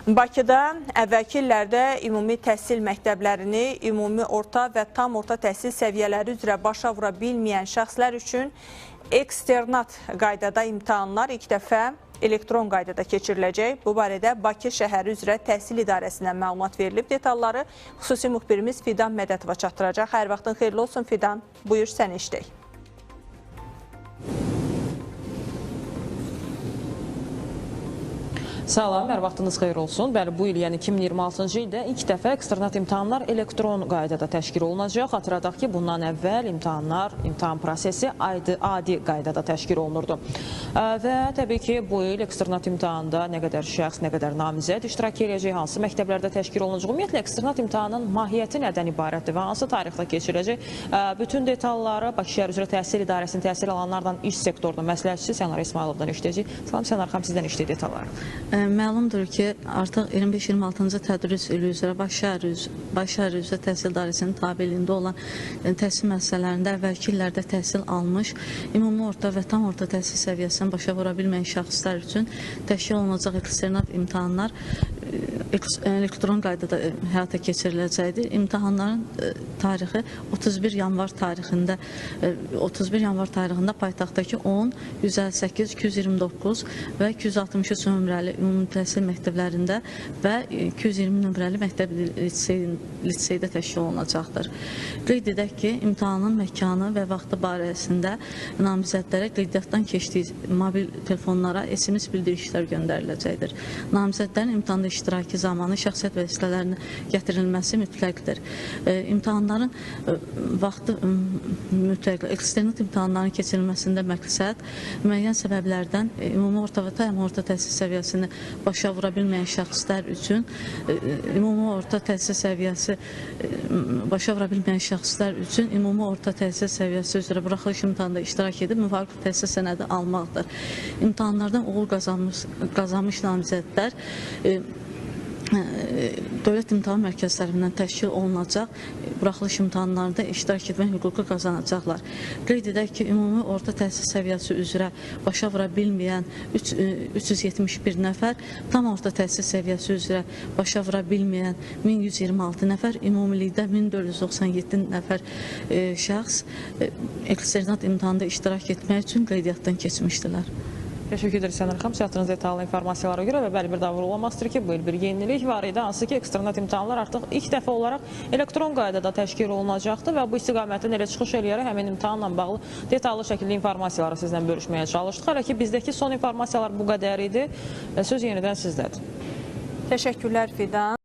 Bakıda əvvəlki illərdə ümumi təhsil məktəblərini ümumi orta və tam orta təhsil səviyyələri üzrə başa vura bilməyən şəxslər üçün eksternat qaydada imtahanlar ilk dəfə elektron qaydada keçiriləcək. Bu barədə Bakı şəhəri üzrə təhsil idarəsindən məlumat verilib. Detalları xüsusi müxbirimiz Fidan Mədətova çatdıracaq. Hər vaxtın xeyirli olsun Fidan. Buyur səni işləyək. Salam, hər vaxtınız xeyir olsun. Bəli, bu il, yəni 2026-cı ildə ilk dəfə eksternat imtahanlar elektron qaydada təşkil olunacaq. Xatırladaq ki, bundan əvvəl imtahan prosesi adi qaydada təşkil olunurdu. Və təbii ki, bu il eksternat imtahanda nə qədər şəxs, nə qədər namizəd iştirak edəcək, hansı məktəblərdə təşkil olunacaq. Ümumiyyətlə, eksternat imtahanın mahiyyəti nədən ibarətdir və hansı tarixdə keçiriləcək? Bütün detalları Bakı şəhər üzrə təhsil idarəsinin təhsil alanlardan iş sektorunda məsləhətçisi Sənar İsmayılovdan işləyəcək. Salam Sənar xanım, sizdən işləyək detalları. Məlumdur ki, artıq 25-26-cı tədris ili üzrə Bakı şəhər üzrə təhsil idarəsinin tabeliyində olan təhsil müəssisələrində əvvəlki illərdə təhsil almış, ümumi orta və tam orta təhsil səviyyəsini başa vura bilməyən şəxslər üçün təşkil olunacaq eksternat imtahanlar elektron qaydada həyata keçiriləcəkdir. İmtahanların tarixi 31 yanvar tarixində paytaxtdakı 10, 158, 229 və 263 nömrəli ümumi təhsil məktəblərində və 220 nömrəli məktəb liseydə təşkil olunacaqdır. Qeyd edək ki, imtahanın məkanı və vaxtı barəsində namizədlərə qeydiyyatdan keçdiyi mobil telefonlara SMS bildirişlər göndəriləcəkdir. Namizədlərin imtahanda iştirakı zamanı şəxsiyyət vəsilələrinin gətirilməsi mütləqdir. İmtahanların vaxtı mütləqdir. Eksternat imtahanların keçirilməsində məqsəd müəyyən səbəblərdən ümumi orta və tam orta təhsil səviyyəsini başa vura bilməyən şəxslər üçün ümumi orta təhsil səviyyəsi başa vura bilməyən şəxslər üçün ümumi orta təhsil səviyyəsi üzrə buraxılış imtahanında iştirak edib müvafiq təhsil sənədi almaqdır. İmtahanlardan uğur qazanmış namizədlər dövlət imtahan mərkəzlərindən təşkil olunacaq buraxılış imtahanlarında iştirak etmək hüququ qazanacaqlar. Qeyd edək ki, ümumi orta təhsil səviyyəsi üzrə başa vura bilməyən 371 nəfər, tam orta təhsil səviyyəsi üzrə başa vura bilməyən 1126 nəfər, ümumilikdə 1497 nəfər şəxs eksternat imtahanda iştirak etmək üçün qeydiyyatdan keçmişdilər. Təşəkkür ederiz Sənar xanım. Çatdığınız detallı informasiyalara görə və bəli bir davul olmazdır ki, bu il bir yenilik var idi. Hansı ki, eksternat imtahanlar artıq ilk dəfə olaraq elektron qaydada təşkil olunacaqdır və bu istiqamətdən elə çıxış eləyərək həmin imtahanla bağlı detallı şəkildə informasiyaları sizlə bölüşməyə çalışdıq. Hələ ki, bizdəki son informasiyalar bu qədər idi. Söz yenidən sizdədir. Təşəkkürlər Fidan.